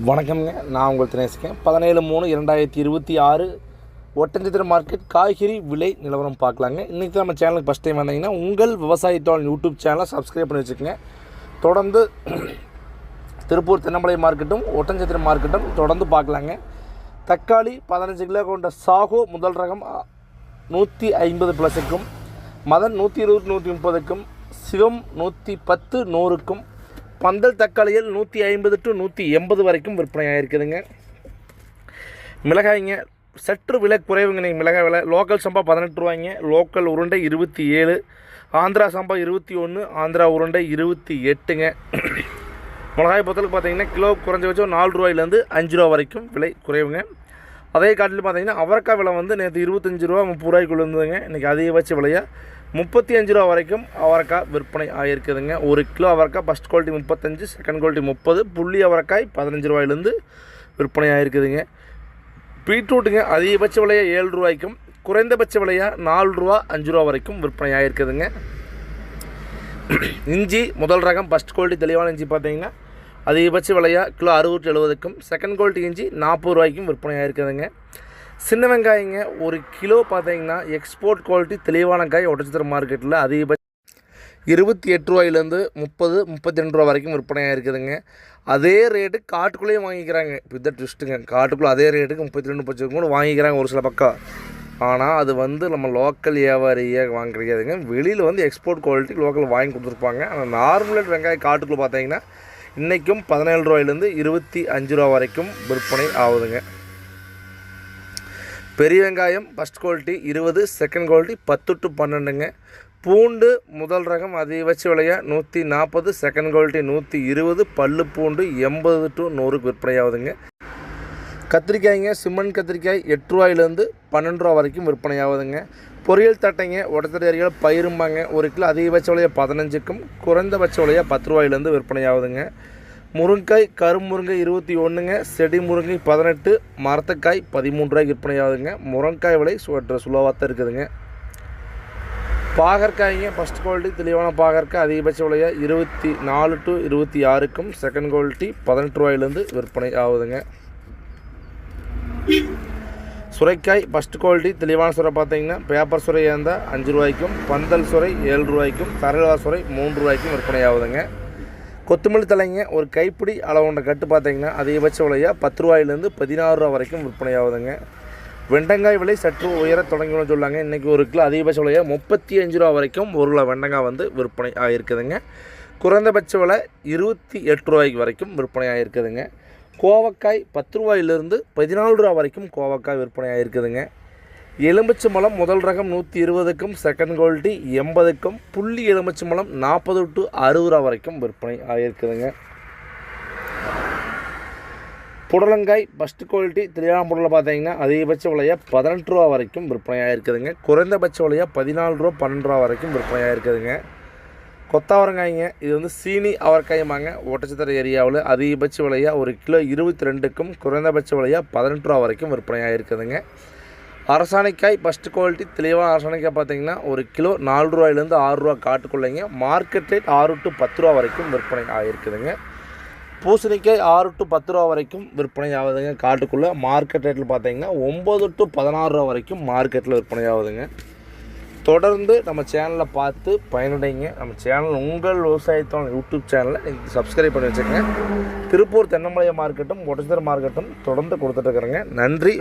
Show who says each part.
Speaker 1: வணக்கம்ங்க. நான் உங்கள் தினேஷ்கேன். 17/3/2026 ஒட்டன்சத்திரம் மார்க்கெட் காய்கறி விலை நிலவரம் பார்க்கலாங்க. இன்றைக்கி நம்ம சேனலுக்கு ஃபஸ்ட் டைம் வந்தீங்கன்னா உங்கள் விவசாயத்தோட யூடியூப் சேனலை சப்ஸ்கிரைப் பண்ணி வச்சுக்கோங்க. தொடர்ந்து திருப்பூர் தென்னமலை மார்க்கெட்டும் ஒட்டன்சத்திரம் மார்க்கெட்டும் தொடர்ந்து பார்க்கலாங்க. தக்காளி 15 கிலோ கொண்ட சாகோ முதல் ரகம் 150+க்கும், மதன் 120-130க்கும், சிவம் 110-100க்கும், பந்தல் தக்காளிகள் 150 to 180 வரைக்கும் விற்பனை ஆகிருக்குதுங்க. மிளகாய்ங்க சற்று விலை குறைவுங்க. நீங்கள் மிளகாய் விலை லோக்கல் சம்பா 18 ரூபாய்ங்க, லோக்கல் உருண்டை 27, ஆந்திரா சம்பா 21, ஆந்திரா உருண்டை 28ங்க. மிளகாய் பொறுத்தளவுக்கு பார்த்தீங்கன்னா கிலோ குறைஞ்சபட்சம் 4 ரூபாயிலேருந்து 5 ரூபா வரைக்கும் விலை குறைவுங்க. அதே காட்டில் பார்த்தீங்கன்னா அவரைக்காய் விலை வந்து நேற்று 25 ரூபா 30 ரூபாய்க்குள்ளே இருந்ததுங்க. இன்றைக்கி அதிகபட்ச விலையாக 35 ரூபா வரைக்கும் அவரைக்காய் விற்பனை ஆகியிருக்குதுங்க. 1 கிலோ அவரைக்காய் ஃபஸ்ட் குவாலிட்டி 35, செகண்ட் குவாலிட்டி 30, புள்ளி அவரைக்காய் 15 ரூபாயிலேருந்து விற்பனை ஆகிருக்குதுங்க. பீட்ரூட்டுங்க அதிகபட்ச விலையாக 7 ரூபாய்க்கும், குறைந்தபட்ச விலையாக 4 ரூபா 5 ரூபா வரைக்கும் விற்பனை ஆகிருக்குதுங்க. இஞ்சி முதல் ரகம் ஃபஸ்ட் குவாலிட்டி தெளிவான இஞ்சி பார்த்தீங்கன்னா அதிகபட்ச விலையாக கிலோ 60-70க்கும், செகண்ட் குவாலிட்டி இஞ்சி 40 ரூபாய்க்கும் விற்பனை ஆகிருக்குதுங்க. சின்ன வெங்காயங்க 1 கிலோ பார்த்தீங்கன்னா எக்ஸ்போர்ட் குவாலிட்டி தெளிவான காய் ஒட்டன்சத்திரம் மார்க்கெட்டில் அதிகபட்சம் 28 ரூபாயிலேருந்து 30-32 ரூபா வரைக்கும் விற்பனையாக இருக்குதுங்க. அதே ரேட்டு காட்டுக்குள்ளேயும் வாங்கிக்கிறாங்க. இப்போ இதை ட்விஸ்ட்டுங்க, காட்டுக்குள்ளே அதே ரேட்டுக்கு 32-30 கூட வாங்கிக்கிறாங்க ஒரு சில பக்கம். ஆனால் அது வந்து நம்ம லோக்கல் வியாபாரியாக வாங்கிக்கிறதுங்க. வெளியில் வந்து எக்ஸ்போர்ட் குவாலிட்டி லோக்கல் வாங்கி கொடுத்துருப்பாங்க. ஆனால் நார்மல் வெங்காயம் காட்டுக்குள்ளே பார்த்தீங்கன்னா இன்றைக்கும் 17 ரூபாயிலேருந்து 25 ரூபா வரைக்கும் விற்பனை ஆகுதுங்க. பெரிய வெங்காயம் first quality 20, second quality 10 to 12ங்க. பூண்டு முதல் ரகம் அதிகபட்ச விலையாக 140, செகண்ட் குவாலிட்டி 120, பல்லு பூண்டு 80 to 100 விற்பனை ஆகுதுங்க. கத்திரிக்காய்ங்க சிம்மன் கத்திரிக்காய் 8 ரூபாயிலேருந்து 12 ரூபா வரைக்கும் விற்பனை ஆகுதுங்க. பொரியல் தட்டைங்க ஒடத்தடி அருகில் பயிரும்பாங்க 1 கிலோ அதிகபட்ச விலையாக 15க்கும், குறைந்தபட்ச விலையாக 10 ரூபாயிலேருந்து விற்பனை ஆகுதுங்க. முருங்காய் கருமுருங்கை 21ங்க, செடி முருங்கை 18, மரத்தக்காய் 13 ரூபாய்க்கு விற்பனை ஆகுதுங்க. முருங்காய் விலை சுலோவாக தான் இருக்குதுங்க. பாகற்காய்ங்க ஃபஸ்ட் குவாலிட்டி தெளிவான பாகற்காய் அதிகபட்ச விலையாக 24 to 26க்கும், செகண்ட் குவாலிட்டி 18 ரூபாயிலேருந்து விற்பனை ஆகுதுங்க. சுரைக்காய் ஃபஸ்ட் குவாலிட்டி தெளிவான சுரை பார்த்தீங்கன்னா பேப்பர் சுரையாக இருந்தால் 5 ரூபாய்க்கும், பந்தல் சுரை 7 ரூபாய்க்கும், தரலா சுரை 3 ரூபாய்க்கும் விற்பனை ஆகுதுங்க. கொத்தமல்லி தலைங்க ஒரு கைப்பிடி அளவுண்ட கட்டு பார்த்தீங்கன்னா அதிகபட்ச விலையாக 10 ரூபாயிலேருந்து 16 ரூபா வரைக்கும் விற்பனை ஆகுதுங்க. வெண்டங்காய் விலை சற்று உயர தொடங்கணும்னு சொல்லாங்க. இன்றைக்கி 1 கிலோ அதிகபட்ச விலையாக 35 ரூபா வரைக்கும் 1 கிலோ வெண்டங்காய் வந்து விற்பனை ஆகிருக்குதுங்க. குறைந்தபட்ச விலை 28 ரூபாய்க்கு வரைக்கும் விற்பனை ஆகிருக்குதுங்க. கோவக்காய் 10 ரூபாயிலிருந்து 14 ரூபா வரைக்கும் கோவக்காய் விற்பனை ஆகிருக்குதுங்க. எலுமிச்சம்பழம் முதல் ரகம் 120க்கும், செகண்ட் குவாலிட்டி 80க்கும், புள்ளி எலுமிச்சம்பழம் 40 to 60 ரூபா வரைக்கும் விற்பனை ஆகிருக்குதுங்க. புடலங்காய் ஃபஸ்ட் குவாலிட்டி தெளிவான புடலை பார்த்தீங்கன்னா அதிகபட்ச விலையாக 18 ரூபா வரைக்கும் விற்பனை ஆகிருக்குதுங்க. குறைந்தபட்ச விலையாக 14 ரூபா 12 ரூபா வரைக்கும் விற்பனை ஆகிருக்குதுங்க. கொத்தாவரங்காய்ங்க இது வந்து சீனி அவரைக்காயமாங்க ஒட்டன்சத்திரம் ஏரியாவில் அதிகபட்ச விலையாக 1 கிலோ 22க்கும், குறைந்தபட்ச விலையாக 18 ரூபா வரைக்கும் விற்பனை ஆகிருக்குதுங்க. அரசாணிக்காய் ஃபஸ்ட் குவாலிட்டி தெளிவான அரசாணிக்காய் பார்த்தீங்கன்னா 1 கிலோ 4 ரூபாயிலேருந்து 6 ரூபா காட்டுக்குள்ளைங்க. மார்க்கெட் ரேட் 6 to 10 ரூபா வரைக்கும் விற்பனை ஆகிருக்குதுங்க. பூசணிக்காய் 6 to 10 ரூபா வரைக்கும் விற்பனை ஆகுதுங்க காட்டுக்குள்ளே. மார்க்கெட் ரேட்டில் பார்த்தீங்கன்னா 9 to 16 ரூபா வரைக்கும் மார்க்கெட்டில் விற்பனை ஆகுதுங்க. தொடர்ந்து நம்ம சேனலில் பார்த்து பயனடைங்க. நம்ம சேனல் உங்கள் விவசாயத்தோட யூடியூப் சேனலை நீங்கள் சப்ஸ்கிரைப் பண்ணி வச்சுக்கோங்க. திருப்பூர் தென்னமலை மார்க்கெட்டும் ஒட்டன்சத்திரம் மார்க்கெட்டும் தொடர்ந்து கொடுத்துட்ருக்குறேங்க. நன்றி.